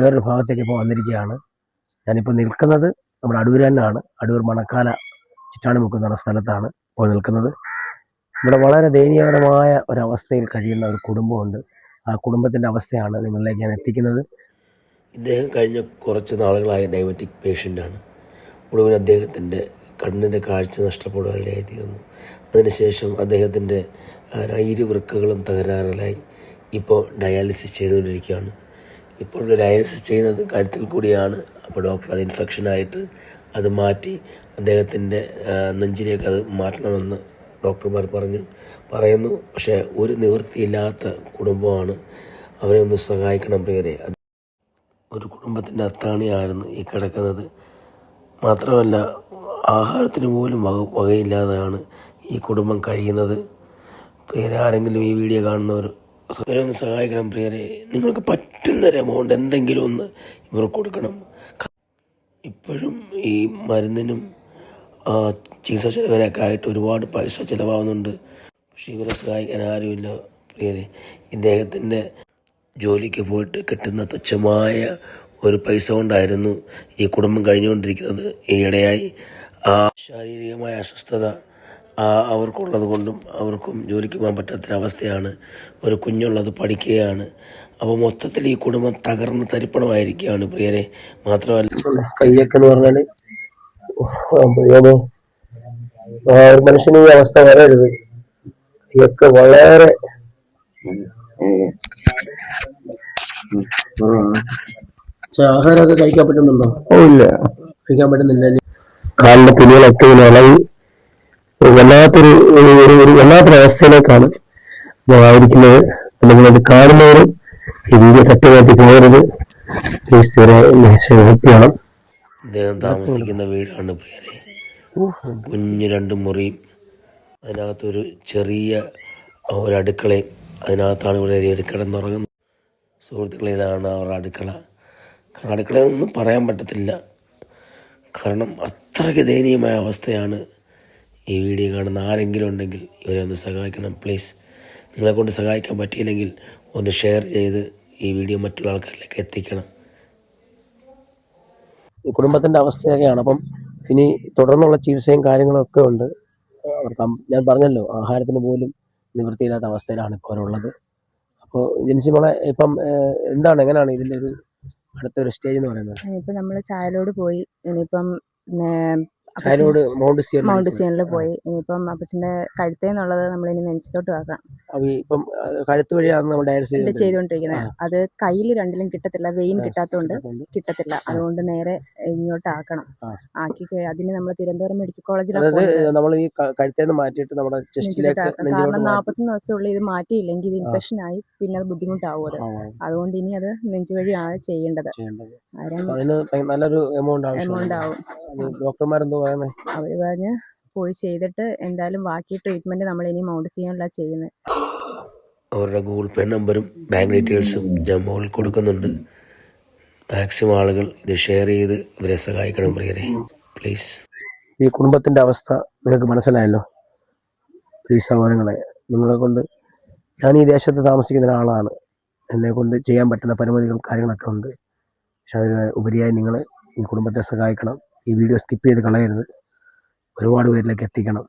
വേറൊരു ഭാഗത്തേക്ക് ഇപ്പോൾ വന്നിരിക്കുകയാണ്. ഞാനിപ്പോൾ നിൽക്കുന്നത് നമ്മുടെ അടൂർ തന്നെയാണ്. അടൂർ മണക്കാല ചിറ്റാണിമുക്ക് എന്ന സ്ഥലത്താണ് ഇപ്പോൾ നിൽക്കുന്നത്. ഇവിടെ വളരെ ദയനീയകരമായ ഒരവസ്ഥയിൽ കഴിയുന്ന ഒരു കുടുംബമുണ്ട്. ആ കുടുംബത്തിൻ്റെ അവസ്ഥയാണ് നിങ്ങളിലേക്ക് ഞാൻ എത്തിക്കുന്നത്. ഇദ്ദേഹം കഴിഞ്ഞ കുറച്ച് നാളുകളായി ഡയബറ്റിക് പേഷ്യൻ്റാണ്. ഒടുവിൽ അദ്ദേഹത്തിൻ്റെ കണ്ണിൻ്റെ കാഴ്ച നഷ്ടപ്പെടുവാനിടയായി തീർന്നു. അതിനുശേഷം അദ്ദേഹത്തിൻ്റെ ഇരുവൃക്കകളും തകരാറിലായി ഇപ്പോൾ ഡയാലിസിസ് ചെയ്തുകൊണ്ടിരിക്കുകയാണ്. ഇപ്പോൾ ഡയാലിസിസ് ചെയ്യുന്നത് കഴുത്തിൽ കൂടിയാണ്. അപ്പോൾ ഡോക്ടർ അത് ഇൻഫെക്ഷനായിട്ട് അത് മാറ്റി അദ്ദേഹത്തിൻ്റെ നെഞ്ചിലേക്ക് അത് മാറ്റണമെന്ന് ഡോക്ടർമാർ പറയുന്നു. പക്ഷേ ഒരു നിവൃത്തിയില്ലാത്ത കുടുംബമാണ്. അവരെ ഒന്ന് സഹായിക്കണം പ്രിയരെ. ഒരു കുടുംബത്തിൻ്റെ അത്താണിയായിരുന്നു ഈ കിടക്കുന്നത്. മാത്രമല്ല ആഹാരത്തിന് പോലും വകയില്ലാതെയാണ് ഈ കുടുംബം കഴിയുന്നത്. പ്രിയരെ, ആരെങ്കിലും ഈ വീഡിയോ കാണുന്നവർ ഇവരൊന്ന് സഹായിക്കണം പ്രിയരെ. നിങ്ങൾക്ക് പറ്റുന്നൊരു എമൗണ്ട് എന്തെങ്കിലും ഒന്ന് ഇവർക്ക് കൊടുക്കണം. ഇപ്പോഴും ഈ മരുന്നിനും ചികിത്സാ ചിലവിനൊക്കെ ആയിട്ട് ഒരുപാട് പൈസ ചിലവാകുന്നുണ്ട്. പക്ഷേ ഇവരെ സഹായിക്കാൻ ആരുമില്ല പ്രിയരെ. ഇദ്ദേഹത്തിൻ്റെ ജോലിക്ക് പോയിട്ട് കിട്ടുന്ന തുച്ഛമായ ഒരു പൈസ കൊണ്ടായിരുന്നു ഈ കുടുംബം കഴിഞ്ഞുകൊണ്ടിരിക്കുന്നത്. ഈയിടെയായി ശാരീരികമായ അസ്വസ്ഥത അവർക്കുള്ളത് കൊണ്ടും അവർക്കും ജോലിക്ക് പോകാൻ പറ്റാത്തൊരവസ്ഥയാണ്. ഒരു കുഞ്ഞുള്ളത് പഠിക്കുകയാണ്. അപ്പോൾ മൊത്തത്തിൽ ഈ കുടുംബം തകർന്ന് തരിപ്പണമായിരിക്കുകയാണ് പ്രിയരെ. മാത്രമല്ല കയ്യൊക്കെ എന്ന് പറഞ്ഞാൽ ഒരു മനുഷ്യന് ഈ അവസ്ഥ വരരുത്. കയ്യൊക്കെ വളരെ ആഹാരമൊക്കെ കഴിക്കാൻ പറ്റുന്നുണ്ടോ? ഇല്ല, കഴിക്കാൻ പറ്റുന്നില്ല. കാലിന്റെ തുണികളൊക്കെ ഇങ്ങനെ ഇളകി വല്ലാത്തൊരവസ്ഥയിലേക്കാണ് ആയിരിക്കുന്നത്. നിങ്ങളത് കാണുന്നവരും ഈ വീഡിയോ തട്ടുമാറ്റി പോകരുത്. പ്ലീസ് ഹെൽപ്പ് ചെയ്യണം. അദ്ദേഹം താമസിക്കുന്ന വീടാണ് പ്രിയരെ. കുഞ്ഞ് 2 മുറിയും അതിനകത്തൊരു ചെറിയ ഒരു അടുക്കളയും അതിനകത്താണ് ഇവിടെ കിടന്നുറങ്ങുന്നത്. സുഹൃത്തുക്കളെ, ഇതാണ് അവരുടെ അടുക്കള. അടുക്കളയൊന്നും പറയാൻ പറ്റത്തില്ല. കാരണം അത്രയ്ക്ക് ദയനീയമായ അവസ്ഥയാണ്. ഈ വീഡിയോ കാണുന്ന ആരെങ്കിലും ഉണ്ടെങ്കിൽ ഇവരെ ഒന്ന് സഹായിക്കണം പ്ലീസ്. നിങ്ങളെ കൊണ്ട് സഹായിക്കാൻ പറ്റിയില്ലെങ്കിൽ ഒന്ന് ഷെയർ ചെയ്ത് ഈ വീഡിയോ മറ്റുള്ള ആൾക്കാരിലേക്ക് എത്തിക്കണം. ഈ കുടുംബത്തിൻ്റെ അവസ്ഥയൊക്കെയാണ്. അപ്പം ഇനി തുടർന്നുള്ള ചികിത്സയും കാര്യങ്ങളൊക്കെ ഉണ്ട്. അവർക്ക് ഞാൻ പറഞ്ഞല്ലോ, ആഹാരത്തിന് പോലും നിവൃത്തിയില്ലാത്ത അവസ്ഥയിലാണ് ഇപ്പോൾ അവരുള്ളത്. അപ്പോൾ ജിൻസി മോളെ, ഇപ്പം എങ്ങനെയാണ് ഇതിൻ്റെ ഒരു അടുത്തൊരു സ്റ്റേജ് എന്ന് പറയുന്നത്? ഇപ്പം നമ്മൾ ചായലോട് പോയി. ഇനിയിപ്പം മൗണ്ട് സിയണിൽ പോയി. ഇനിയിപ്പം അപ്പച്ചൻ്റെ കഴുത്തേന്നുള്ളത് നമ്മളിനി നെഞ്ചത്തോട്ട് ആക്കാം. ഇപ്പം കഴുത്ത് വഴിയാണ് നമ്മൾ ഡയാലിസിസ് ചെയ്തുകൊണ്ടിരിക്കുന്നത്. അത് കയ്യിൽ രണ്ടിലും കിട്ടത്തില്ല, വെയിൻ കിട്ടാത്തതുകൊണ്ട് കിട്ടത്തില്ല. അതുകൊണ്ട് നേരെ ഇങ്ങോട്ട് ആക്കണം. ആക്കി അതിന് നമ്മൾ തിരുവനന്തപുരം മെഡിക്കൽ കോളേജിലാണ് നമ്മൾ ഈ കഴുത്തേന്ന് മാറ്റിയിട്ട് നമ്മുടെ ചെസ്റ്റിലേക്ക്. കാരണം 41 ദിവസമുള്ള ഇത് മാറ്റിയില്ലെങ്കിൽ ഇത് ഇൻഫെക്ഷൻ ആയി പിന്നെ അത് ബുദ്ധിമുട്ടാവും. അതുകൊണ്ട് ഇനി അത് നെഞ്ചു വഴിയാണ് ചെയ്യേണ്ടത്. നല്ലൊരു എമൗണ്ട് ആവും. ഡോക്ടർമാരെന്തോ അവര് പറഞ്ഞ് പോയി ചെയ്തിട്ട് എന്തായാലും ബാക്കി ട്രീറ്റ്മെന്റ് നമ്മൾ ഇനി മൗണ്ട് സിയണിലാണ് ചെയ്യുന്നത്. അവരുടെ ഗൂഗിൾ പേ നമ്പറും ബാങ്ക് ഡീറ്റെയിൽസും ഞാൻ മുകളിൽ കൊടുക്കുന്നുണ്ട്. മാക്സിമം ആളുകൾ ഇത് ഷെയർ ചെയ്ത് ഇവരെ സഹായിക്കണം പ്രിയരെ, പ്ലീസ്. ഈ കുടുംബത്തിന്റെ അവസ്ഥ നിങ്ങൾക്ക് മനസ്സിലായല്ലോ. പ്ലീസ് സഹോദരങ്ങളെ, നിങ്ങളെ കൊണ്ട്, ഞാൻ ഈ ദേശത്ത് താമസിക്കുന്ന ഒരാളാണ്. എന്നെ കൊണ്ട് ചെയ്യാൻ പറ്റുന്ന പരിമിതികളും കാര്യങ്ങളൊക്കെ ഉണ്ട്. പക്ഷെ അതിന് ഉപരിയായി നിങ്ങൾ ഈ കുടുംബത്തെ സഹായിക്കണം. ഈ വീഡിയോ സ്കിപ്പ് ചെയ്ത് കളയരുത്. ഒരുപാട് പേരിലേക്ക് എത്തിക്കണം.